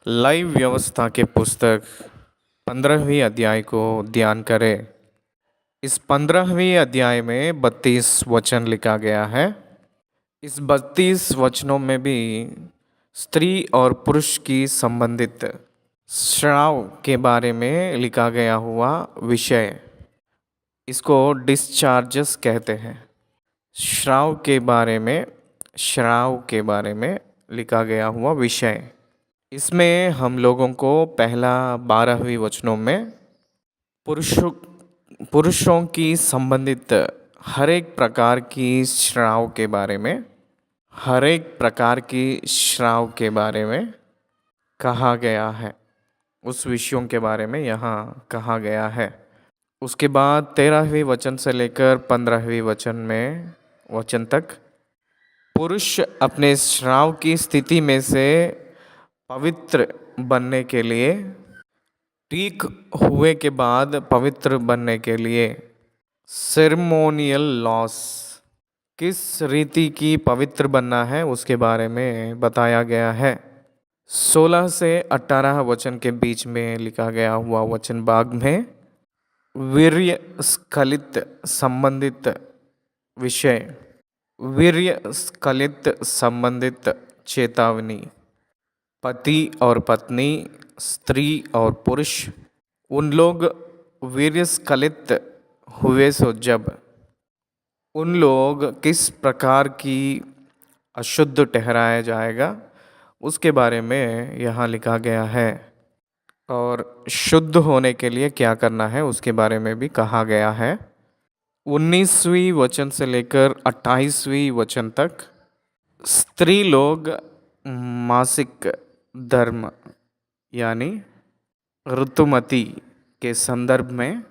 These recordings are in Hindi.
लाइव व्यवस्था के पुस्तक 15वीं अध्याय को ध्यान करें। इस 15वीं अध्याय में 32 वचन लिखा गया है। इस 32 वचनों में भी स्त्री और पुरुष की संबंधित श्राव के बारे में लिखा गया हुआ विषय, इसको डिस्चार्जेस कहते हैं। श्राव के बारे में लिखा गया हुआ विषय, इसमें हम लोगों को पहला 12वीं वचनों में पुरुषों की संबंधित हर एक प्रकार की श्राव के बारे में कहा गया है। उस विषयों के बारे में यहाँ कहा गया है। उसके बाद 13वीं वचन से लेकर 15वीं वचन तक पुरुष अपने श्राव की स्थिति में से पवित्र बनने के लिए, ठीक हुए के बाद पवित्र बनने के लिए सेरेमोनियल लॉस, किस रीति की पवित्र बनना है उसके बारे में बताया गया है। 16 से 18 वचन के बीच में लिखा गया हुआ वचन भाग में वीर्य स्खलित संबंधित विषय, वीर्य स्खलित संबंधित चेतावनी, पति और पत्नी, स्त्री और पुरुष, उन लोग वीर्य स्खलित हुए सो जब उन लोग किस प्रकार की अशुद्ध ठहराया जाएगा उसके बारे में यहाँ लिखा गया है। और शुद्ध होने के लिए क्या करना है उसके बारे में भी कहा गया है। 19वीं वचन से लेकर 28वीं वचन तक स्त्री लोग मासिक धर्म यानी ऋतुमती के संदर्भ में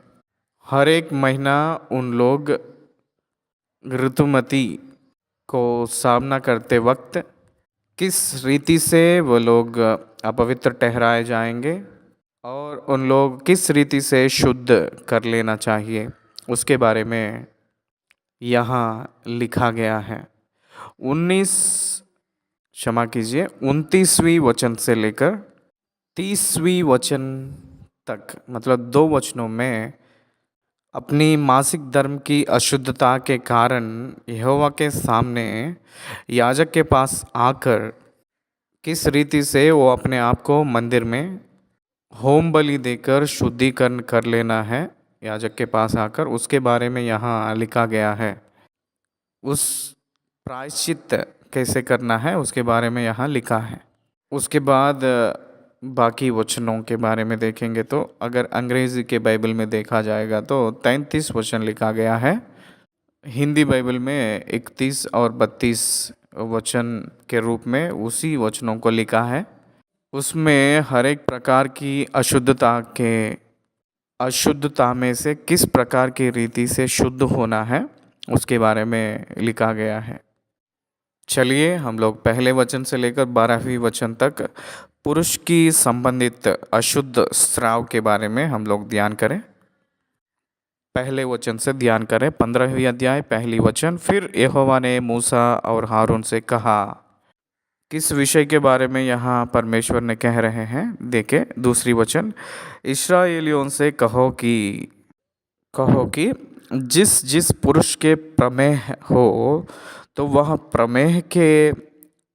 हर एक महीना उन लोग ऋतुमती को सामना करते वक्त किस रीति से वो लोग अपवित्र ठहराए जाएंगे और उन लोग किस रीति से शुद्ध कर लेना चाहिए उसके बारे में यहाँ लिखा गया है। 29वीं वचन से लेकर 30वीं वचन तक, मतलब 2 वचनों में अपनी मासिक धर्म की अशुद्धता के कारण यहोवा के सामने याजक के पास आकर किस रीति से वो अपने आप को मंदिर में होम बलि देकर शुद्धिकरण कर लेना है याजक के पास आकर, उसके बारे में यहाँ लिखा गया है। उस प्रायश्चित कैसे करना है उसके बारे में यहाँ लिखा है। उसके बाद बाकी वचनों के बारे में देखेंगे तो अगर अंग्रेज़ी के बाइबल में देखा जाएगा तो 33 वचन लिखा गया है। हिंदी बाइबल में 31 और 32 वचन के रूप में उसी वचनों को लिखा है। उसमें हर एक प्रकार की अशुद्धता में से किस प्रकार की रीति से शुद्ध होना है उसके बारे में लिखा गया है। चलिए हम लोग पहले वचन से लेकर 12वीं वचन तक पुरुष की संबंधित अशुद्ध स्राव के बारे में हम लोग ध्यान करें। पहले वचन से ध्यान करें। 15वीं अध्याय पहली वचन। फिर यहोवा ने मूसा और हारून से कहा। किस विषय के बारे में यहाँ परमेश्वर ने कह रहे हैं देखें। दूसरी वचन, इस्राएलियों से कहो कि जिस जिस पुरुष के प्रमेह हो तो वह प्रमेह के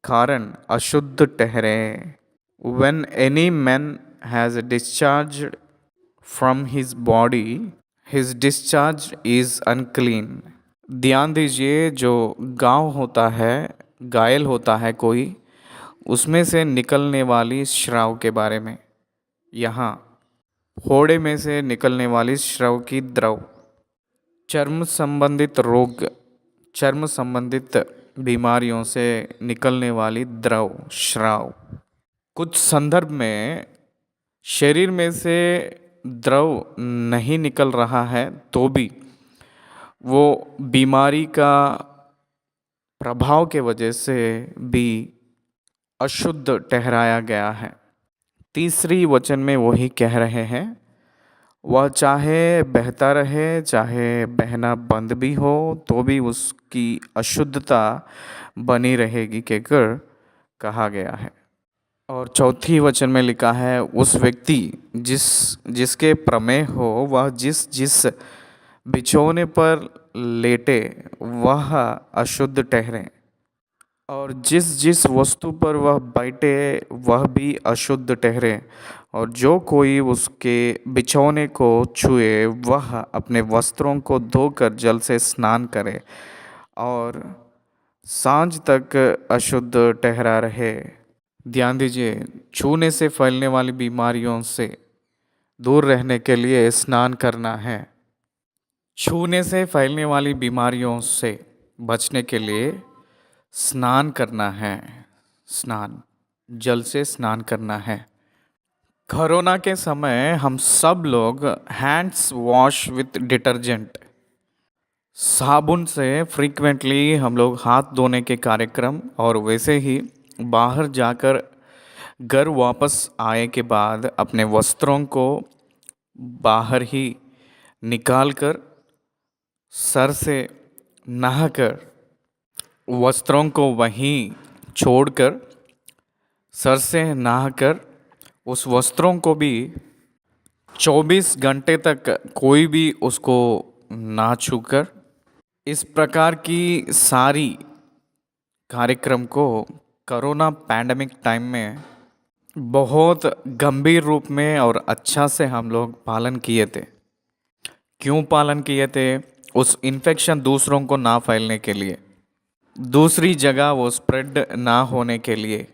कारण अशुद्ध ठहरे। When any man has discharged from his body, his discharge is unclean. ध्यान दीजिए, जो घायल होता है कोई, उसमें से निकलने वाली श्राव के बारे में यहाँ फोड़े में से निकलने वाली श्राव की द्रव, चर्म संबंधित रोग, चर्म संबंधित बीमारियों से निकलने वाली द्रव श्राव। कुछ संदर्भ में शरीर में से द्रव नहीं निकल रहा है तो भी वो बीमारी का प्रभाव के वजह से भी अशुद्ध ठहराया गया है। तीसरी वचन में वही कह रहे हैं, वह चाहे बहता रहे चाहे बहना बंद भी हो तो भी उसकी अशुद्धता बनी रहेगी कहकर कहा गया है। और चौथी वचन में लिखा है, उस व्यक्ति जिसके प्रमेह हो वह जिस जिस बिछौने पर लेटे वह अशुद्ध ठहरे, और जिस जिस वस्तु पर वह बैठे वह भी अशुद्ध ठहरे, और जो कोई उसके बिछौने को छुए वह अपने वस्त्रों को धोकर जल से स्नान करे और सांझ तक अशुद्ध ठहरा रहे। ध्यान दीजिए, छूने से फैलने वाली बीमारियों से दूर रहने के लिए स्नान करना है। छूने से फैलने वाली बीमारियों से बचने के लिए स्नान करना है। स्नान, जल से स्नान करना है। कोरोना के समय हम सब लोग हैंड्स वॉश विथ डिटर्जेंट, साबुन से फ्रीक्वेंटली हम लोग हाथ धोने के कार्यक्रम, और वैसे ही बाहर जाकर घर वापस आए के बाद अपने वस्त्रों को बाहर ही निकाल कर सर से नहाकर वस्त्रों को वहीं छोड़कर सर से नहाकर उस वस्त्रों को भी 24 घंटे तक कोई भी उसको ना छूकर, इस प्रकार की सारी कार्यक्रम को कोरोना पैंडमिक टाइम में बहुत गंभीर रूप में और अच्छा से हम लोग पालन किए थे। क्यों पालन किए थे? उस इन्फेक्शन दूसरों को ना फैलने के लिए, दूसरी जगह वो स्प्रेड ना होने के लिए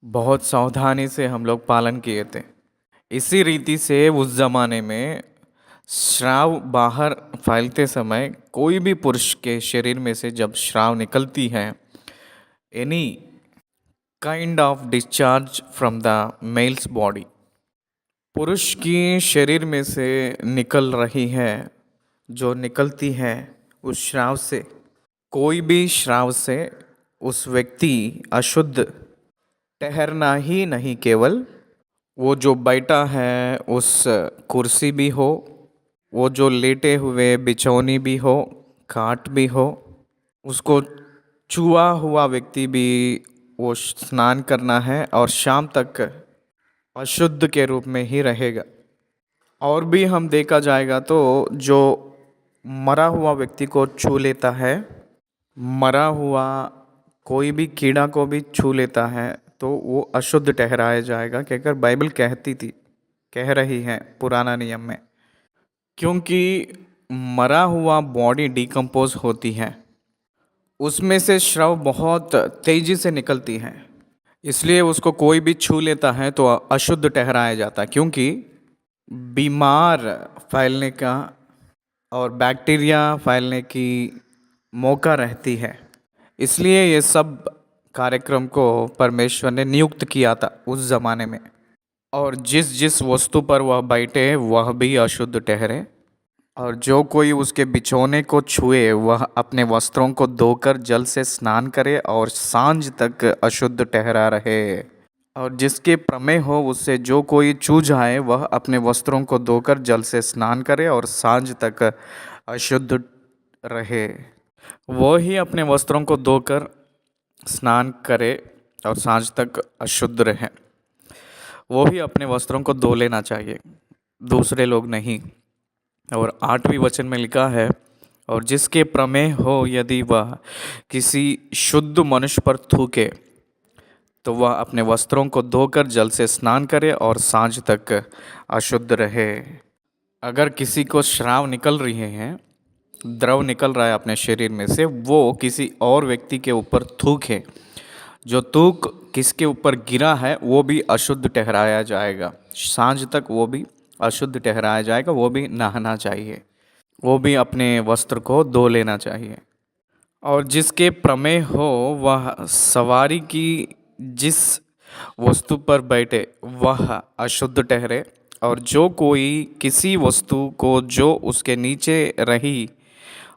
बहुत सावधानी से हम लोग पालन किए थे। इसी रीति से उस ज़माने में श्राव बाहर फैलते समय कोई भी पुरुष के शरीर में से जब श्राव निकलती है, any kind of discharge from the mails body, पुरुष की शरीर में से निकल रही है, जो निकलती है उस श्राव से, कोई भी श्राव से उस व्यक्ति अशुद्ध ठहरना ही नहीं, केवल वो जो बैठा है उस कुर्सी भी हो, वो जो लेटे हुए बिछौनी भी हो, खाट भी हो, उसको छुआ हुआ व्यक्ति भी वो स्नान करना है और शाम तक अशुद्ध के रूप में ही रहेगा। और भी हम देखा जाएगा तो जो मरा हुआ व्यक्ति को छू लेता है, मरा हुआ कोई भी कीड़ा को भी छू लेता है तो वो अशुद्ध ठहराया जाएगा, कहकर बाइबल कह रही है पुराना नियम में। क्योंकि मरा हुआ बॉडी डिकम्पोज होती है, उसमें से श्रव बहुत तेजी से निकलती है, इसलिए उसको कोई भी छू लेता है तो अशुद्ध ठहराया जाता है। क्योंकि बीमार फैलने का और बैक्टीरिया फैलने की मौका रहती है, इसलिए ये सब कार्यक्रम को परमेश्वर ने नियुक्त किया था उस ज़माने में। और जिस जिस वस्तु पर वह बैठे वह भी अशुद्ध ठहरे, और जो कोई उसके बिछौने को छुए वह अपने वस्त्रों को धोकर जल से स्नान करे और सांझ तक अशुद्ध ठहरा रहे। और जिसके प्रमेह हो उससे जो कोई छू जाए वह अपने वस्त्रों को धोकर जल से स्नान करे और सांझ तक अशुद्ध रहे। वो ही अपने वस्त्रों को धोकर स्नान करे और सांझ तक अशुद्ध रहे। वो भी अपने वस्त्रों को धो लेना चाहिए, दूसरे लोग नहीं। और 8वें वचन में लिखा है, और जिसके प्रमेह हो यदि वह किसी शुद्ध मनुष्य पर थूके तो वह अपने वस्त्रों को धोकर जल से स्नान करे और सांझ तक अशुद्ध रहे। अगर किसी को श्राव निकल रही हैं, द्रव निकल रहा है अपने शरीर में से, वो किसी और व्यक्ति के ऊपर थूके, जो थूक किसके ऊपर गिरा है वो भी अशुद्ध ठहराया जाएगा, सांझ तक वो भी अशुद्ध ठहराया जाएगा। वो भी नहाना चाहिए, वो भी अपने वस्त्र को धो लेना चाहिए। और जिसके प्रमेह हो वह सवारी की जिस वस्तु पर बैठे वह अशुद्ध ठहरे, और जो कोई किसी वस्तु को जो उसके नीचे रही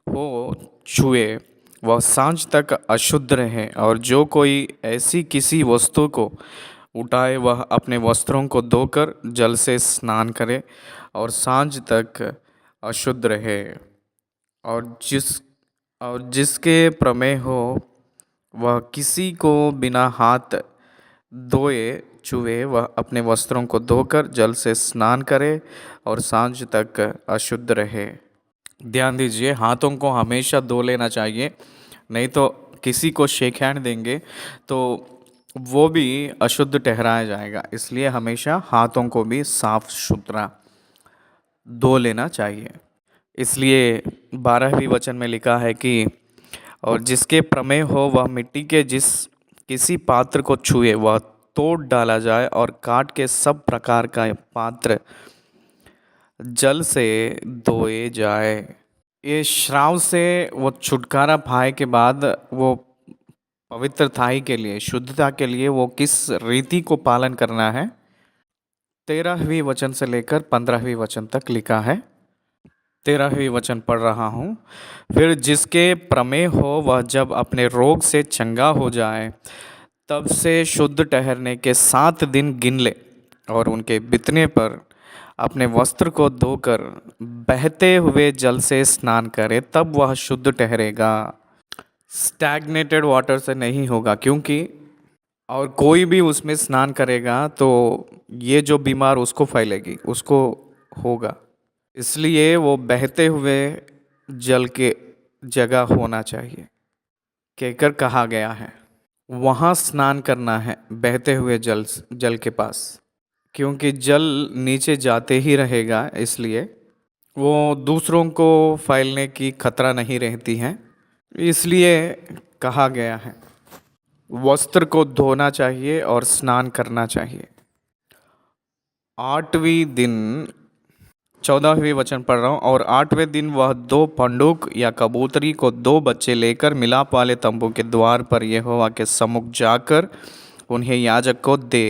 हो छुए वह सांझ तक अशुद्ध रहे, और जो कोई ऐसी किसी वस्तु को उठाए वह अपने वस्त्रों को धोकर जल से स्नान करे और सांझ तक अशुद्ध रहे। और जिसके प्रमेह हो वह किसी को बिना हाथ धोए छुए वह अपने वस्त्रों को धोकर जल से स्नान करे और सांझ तक अशुद्ध रहे। ध्यान दीजिए, हाथों को हमेशा धो लेना चाहिए, नहीं तो किसी को शेक हैंड देंगे तो वो भी अशुद्ध ठहराया जाएगा। इसलिए हमेशा हाथों को भी साफ सुथरा धो लेना चाहिए। इसलिए 12वें वचन में लिखा है कि और जिसके प्रमेह हो वह मिट्टी के जिस किसी पात्र को छुए वह तोड़ डाला जाए और काट के सब प्रकार का पात्र जल से धोए जाए। ये श्राव से वो छुटकारा पाए के बाद वो पवित्रताई के लिए, शुद्धता के लिए वो किस रीति को पालन करना है, 13वें वचन से लेकर 15वें वचन तक लिखा है। 13वें वचन पढ़ रहा हूँ। फिर जिसके प्रमेह हो वह जब अपने रोग से चंगा हो जाए तब से शुद्ध ठहरने के 7 दिन गिन ले और उनके बीतने पर अपने वस्त्र को धोकर बहते हुए जल से स्नान करे, तब वह शुद्ध ठहरेगा। स्टैग्नेटेड वाटर से नहीं होगा, क्योंकि और कोई भी उसमें स्नान करेगा तो ये जो बीमार उसको फैलेगी, उसको होगा। इसलिए वो बहते हुए जल के जगह होना चाहिए कहकर कहा गया है। वहाँ स्नान करना है बहते हुए जल के पास, क्योंकि जल नीचे जाते ही रहेगा, इसलिए वो दूसरों को फैलने की खतरा नहीं रहती है, इसलिए कहा गया है। वस्त्र को धोना चाहिए और स्नान करना चाहिए। 8वें दिन 14वें वचन पढ़ रहा हूँ। और 8वें दिन वह 2 पंडुक या कबूतरी को 2 बच्चे लेकर मिलाप वाले तंबू के द्वार पर यहोवा के सम्मुख जाकर उन्हें याजक को दे।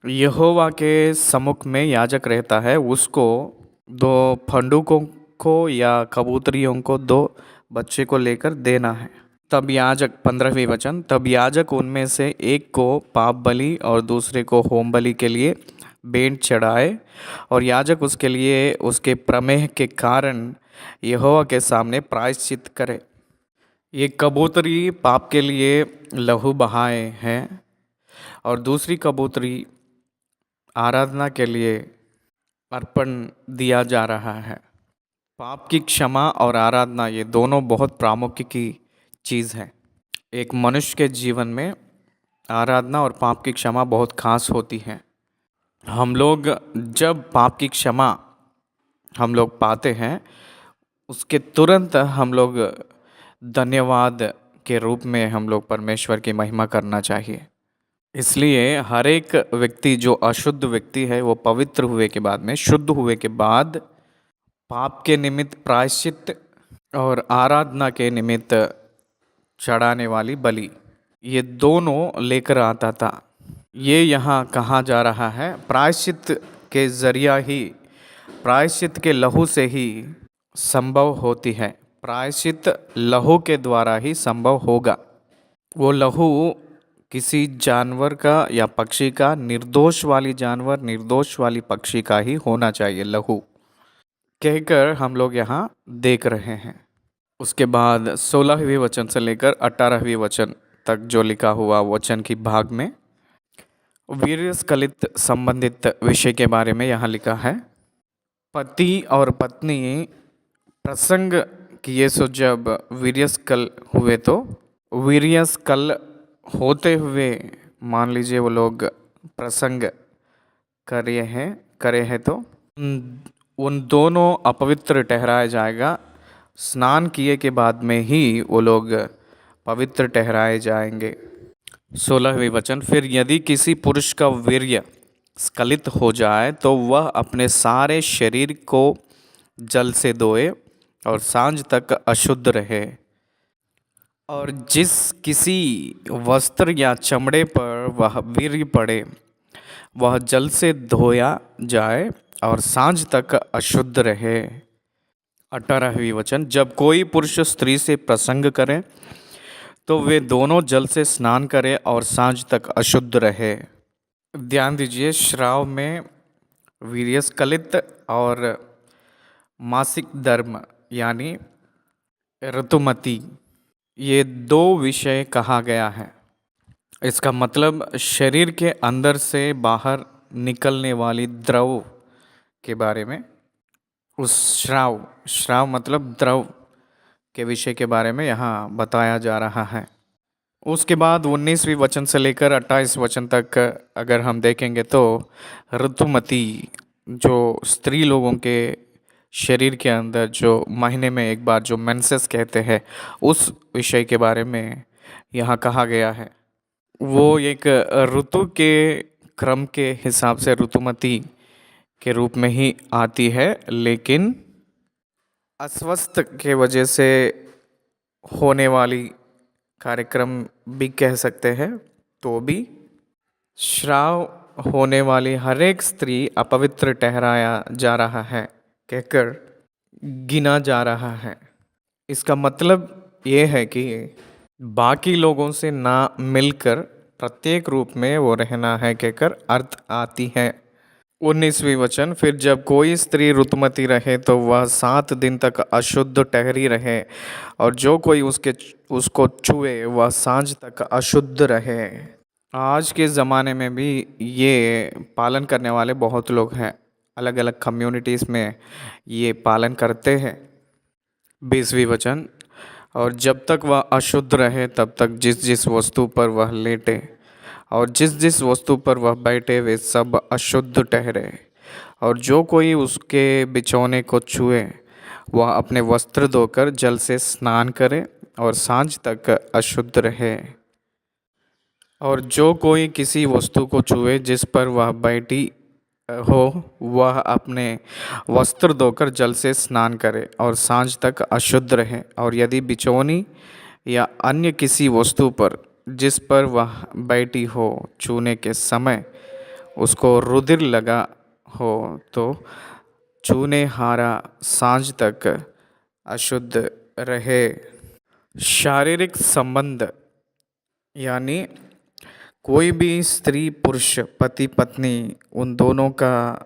यहोवा के सम्मुख में याजक रहता है, उसको 2 पंडुकों को या कबूतरियों को 2 बच्चे को लेकर देना है। तब याजक 15वें वचन, तब याजक उनमें से एक को पाप बलि और दूसरे को होम बलि के लिए भेंट चढ़ाए और याजक उसके लिए उसके प्रमेह के कारण यहोवा के सामने प्रायश्चित करे। ये कबूतरी पाप के लिए लहू बहाए हैं और दूसरी कबूतरी आराधना के लिए अर्पण दिया जा रहा है। पाप की क्षमा और आराधना ये दोनों बहुत प्रामुख्य की चीज़ है। एक मनुष्य के जीवन में आराधना और पाप की क्षमा बहुत खास होती है। हम लोग जब पाप की क्षमा हम लोग पाते हैं, उसके तुरंत हम लोग धन्यवाद के रूप में हम लोग परमेश्वर की महिमा करना चाहिए। इसलिए हर एक व्यक्ति जो अशुद्ध व्यक्ति है वो पवित्र हुए के बाद में, शुद्ध हुए के बाद पाप के निमित्त प्रायश्चित और आराधना के निमित्त चढ़ाने वाली बलि, ये दोनों लेकर आता था। ये यहाँ कहा जा रहा है प्रायश्चित के जरिया ही, प्रायश्चित के लहू से ही संभव होती है। प्रायश्चित लहू के द्वारा ही संभव होगा। वो लहू किसी जानवर का या पक्षी का, निर्दोष वाली जानवर निर्दोष वाली पक्षी का ही होना चाहिए लहू कहकर हम लोग यहाँ देख रहे हैं। उसके बाद 16वें वचन से लेकर 18वें वचन तक जो लिखा हुआ वचन की भाग में वीर्यस्खलित संबंधित विषय के बारे में यहाँ लिखा है। पति और पत्नी प्रसंग किए सो जब वीर्यस्खल हुए, तो वीर्यस्खल होते हुए मान लीजिए वो लोग प्रसंग करे हैं तो उन दोनों अपवित्र ठहराया जाएगा। स्नान किए के बाद में ही वो लोग पवित्र ठहराए जाएंगे। 16वें वचन, फिर यदि किसी पुरुष का वीर्य स्खलित हो जाए तो वह अपने सारे शरीर को जल से धोए और सांझ तक अशुद्ध रहे। और जिस किसी वस्त्र या चमड़े पर वह वीर्य पड़े वह जल से धोया जाए और सांझ तक अशुद्ध रहे। 18वें वचन, जब कोई पुरुष स्त्री से प्रसंग करे तो वे दोनों जल से स्नान करें और सांझ तक अशुद्ध रहे। ध्यान दीजिए, श्राव में वीर्यस्खलित और मासिक धर्म यानी ऋतुमती, ये 2 विषय कहा गया है। इसका मतलब शरीर के अंदर से बाहर निकलने वाली द्रव के बारे में, उस श्राव श्राव मतलब द्रव के विषय के बारे में यहाँ बताया जा रहा है। उसके बाद 19वीं वचन से लेकर 28 वचन तक अगर हम देखेंगे तो ऋतुमती जो स्त्री लोगों के शरीर के अंदर जो महीने में एक बार जो मेंसेस कहते हैं, उस विषय के बारे में यहाँ कहा गया है। वो एक ऋतु के क्रम के हिसाब से ऋतुमती के रूप में ही आती है, लेकिन अस्वस्थ के वजह से होने वाली कार्यक्रम भी कह सकते हैं। तो भी श्राव होने वाली हर एक स्त्री अपवित्र ठहराया जा रहा है कहकर गिना जा रहा है। इसका मतलब ये है कि बाकी लोगों से ना मिलकर प्रत्येक रूप में वो रहना है कहकर अर्थ आती है। 19वीं वचन, फिर जब कोई स्त्री ऋतुमती रहे तो वह 7 दिन तक अशुद्ध ठहरी रहे, और जो कोई उसको छुए वह सांझ तक अशुद्ध रहे। आज के ज़माने में भी ये पालन करने वाले बहुत लोग हैं, अलग अलग कम्युनिटीज़ में ये पालन करते हैं। 20वीं वचन, और जब तक वह अशुद्ध रहे तब तक जिस जिस वस्तु पर वह लेटे और जिस जिस वस्तु पर वह बैठे वे सब अशुद्ध ठहरे, और जो कोई उसके बिछौने को छुए वह अपने वस्त्र धोकर जल से स्नान करे और सांझ तक अशुद्ध रहे। और जो कोई किसी वस्तु को छुए जिस पर वह बैठी हो वह अपने वस्त्र धोकर जल से स्नान करे और सांझ तक अशुद्ध रहे। और यदि बिछौनी या अन्य किसी वस्तु पर जिस पर वह बैठी हो छूने के समय उसको रुधिर लगा हो तो छूने हारा सांझ तक अशुद्ध रहे। शारीरिक संबंध यानी कोई भी स्त्री पुरुष पति पत्नी उन दोनों का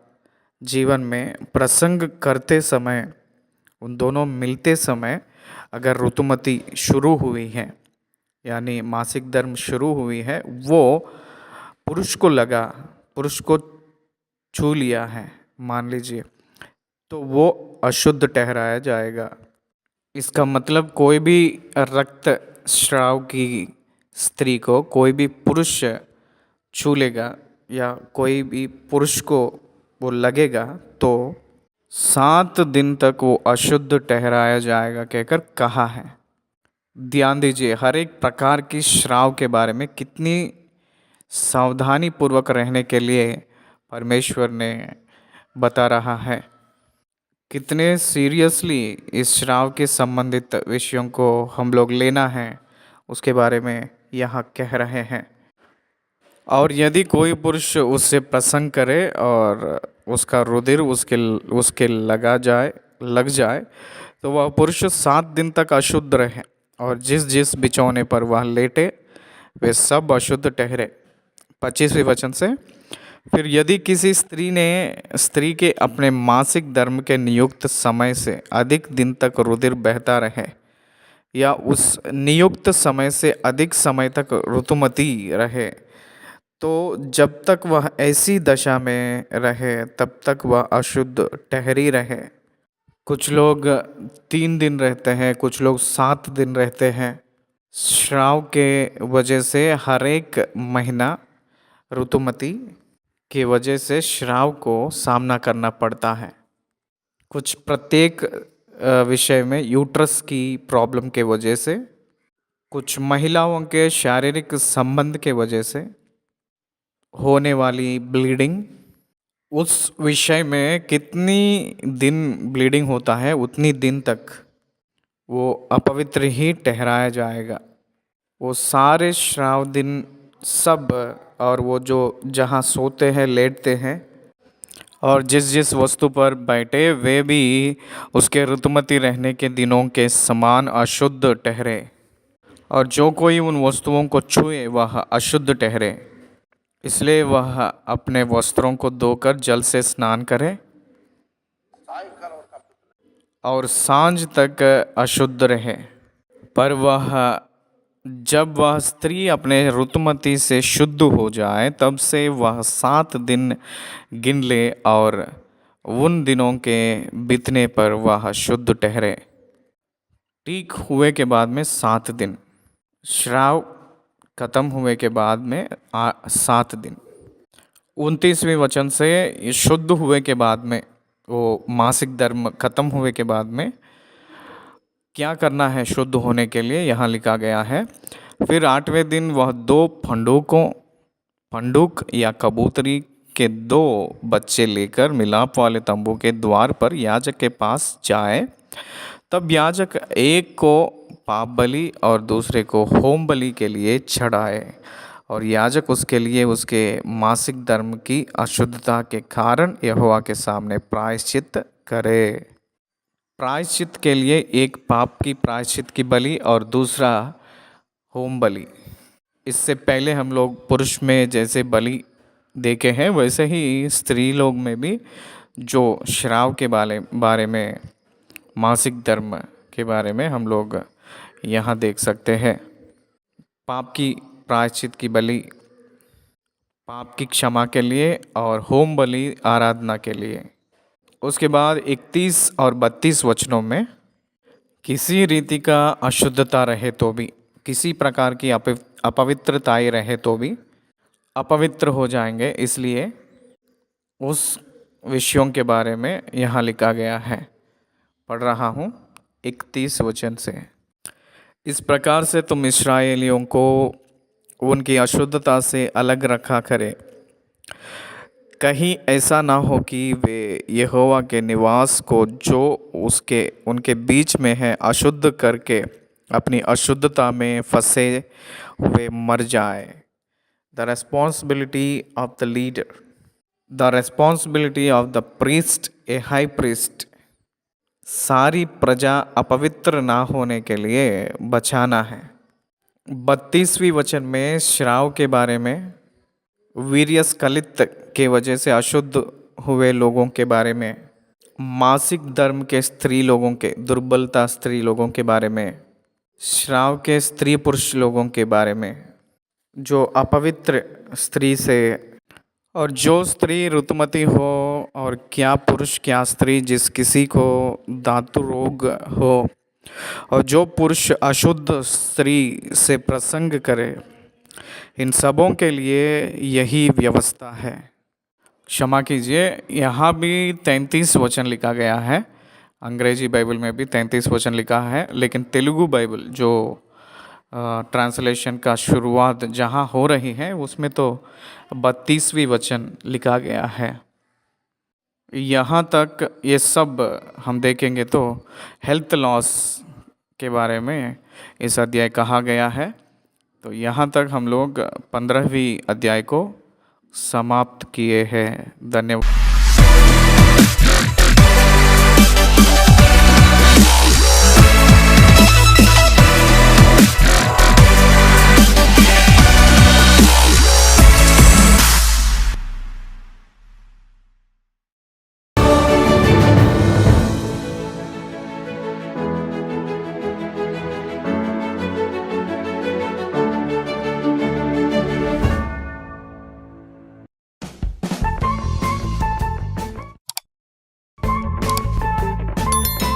जीवन में प्रसंग करते समय, उन दोनों मिलते समय अगर ऋतुमती शुरू हुई है यानी मासिक धर्म शुरू हुई है, वो पुरुष को लगा, पुरुष को छू लिया है मान लीजिए, तो वो अशुद्ध ठहराया जाएगा। इसका मतलब कोई भी रक्त स्राव की स्त्री को कोई भी पुरुष छू लेगा या कोई भी पुरुष को वो लगेगा तो 7 दिन तक वो अशुद्ध ठहराया जाएगा कहकर कहा है। ध्यान दीजिए, हर एक प्रकार की श्राव के बारे में कितनी सावधानी पूर्वक रहने के लिए परमेश्वर ने बता रहा है। कितने सीरियसली इस श्राव के संबंधित विषयों को हम लोग लेना है उसके बारे में यहाँ कह रहे हैं। और यदि कोई पुरुष उससे प्रसंग करे और उसका रुधिर उसके लग जाए तो वह पुरुष 7 दिन तक अशुद्ध रहे, और जिस जिस बिछौने पर वह लेटे वे सब अशुद्ध ठहरे। 25वें वचन से, फिर यदि किसी स्त्री के अपने मासिक धर्म के नियुक्त समय से अधिक दिन तक रुधिर बहता रहे या उस नियुक्त समय से अधिक समय तक ऋतुमती रहे, तो जब तक वह ऐसी दशा में रहे तब तक वह अशुद्ध ठहरी रहे। कुछ लोग 3 दिन रहते हैं, कुछ लोग 7 दिन रहते हैं। श्राव के वजह से हर एक महीना ऋतुमती की वजह से श्राव को सामना करना पड़ता है। कुछ प्रत्येक विषय में यूट्रस की प्रॉब्लम के वजह से, कुछ महिलाओं के शारीरिक संबंध के वजह से होने वाली ब्लीडिंग, उस विषय में कितनी दिन ब्लीडिंग होता है उतनी दिन तक वो अपवित्र ही ठहराया जाएगा। वो सारे श्राव दिन सब, और वो जो जहाँ सोते हैं लेटते हैं और जिस जिस वस्तु पर बैठे वे भी उसके ऋतुमती रहने के दिनों के समान अशुद्ध ठहरे, और जो कोई उन वस्तुओं को छुए वह अशुद्ध ठहरे। इसलिए वह अपने वस्त्रों को धोकर जल से स्नान करे और सांझ तक अशुद्ध रहे। पर वह जब वह स्त्री अपने ऋतुमती से शुद्ध हो जाए तब से वह 7 दिन गिन ले और उन दिनों के बीतने पर वह शुद्ध ठहरे। ठीक हुए के बाद में 7 दिन, श्राव खत्म हुए के बाद में 7 दिन। 29वें वचन से ये शुद्ध हुए के बाद में, वो मासिक धर्म खत्म हुए के बाद में क्या करना है शुद्ध होने के लिए, यहाँ लिखा गया है। फिर 8वें दिन वह 2 पंडूक या कबूतरी के 2 बच्चे लेकर मिलाप वाले तंबू के द्वार पर याजक के पास जाए। तब याजक एक को पाप बलि और दूसरे को होम बलि के लिए चढ़ाए, और याजक उसके लिए उसके मासिक धर्म की अशुद्धता के कारण यहोवा के सामने प्रायश्चित करे। प्रायश्चित के लिए एक पाप की प्रायश्चित की बलि और दूसरा होम बलि। इससे पहले हम लोग पुरुष में जैसे बलि देखे हैं वैसे ही स्त्री लोग में भी जो श्राव के बारे में, मासिक धर्म के बारे में हम लोग यहाँ देख सकते हैं। पाप की प्रायश्चित की बलि पाप की क्षमा के लिए और होम बलि आराधना के लिए। उसके बाद 31 और 32 वचनों में किसी रीति का अशुद्धता रहे तो भी, किसी प्रकार की अपवित्रताएं रहे तो भी अपवित्र हो जाएंगे, इसलिए उस विषयों के बारे में यहाँ लिखा गया है। पढ़ रहा हूँ 31 वचन से। इस प्रकार से तुम इस्राएलियों को उनकी अशुद्धता से अलग रखा करे, कहीं ऐसा ना हो कि वे यहोवा के निवास को जो उनके बीच में है अशुद्ध करके अपनी अशुद्धता में फंसे हुए मर जाए। The responsibility of the leader, the responsibility of the priest, A high priest, सारी प्रजा अपवित्र ना होने के लिए बचाना है। 32वीं वचन में श्राव के बारे में, वीर्यस्खलित के वजह से अशुद्ध हुए लोगों के बारे में, मासिक धर्म के स्त्री लोगों के, दुर्बलता स्त्री लोगों के बारे में, श्राव के स्त्री पुरुष लोगों के बारे में, जो अपवित्र स्त्री से, और जो स्त्री ऋतुमती हो, और क्या पुरुष क्या स्त्री जिस किसी को धातु रोग हो, और जो पुरुष अशुद्ध स्त्री से प्रसंग करे, इन सबों के लिए यही व्यवस्था है। क्षमा कीजिए, यहाँ भी 33 वचन लिखा गया है। अंग्रेजी बाइबल में भी 33 वचन लिखा है, लेकिन तेलुगु बाइबल जो ट्रांसलेशन का शुरुआत जहाँ हो रही है उसमें तो 32वीं वचन लिखा गया है। यहाँ तक ये सब हम देखेंगे तो हेल्थ लॉस के बारे में इस अध्याय कहा गया है। तो यहाँ तक हम लोग 15वीं अध्याय को समाप्त किए हैं। धन्यवाद।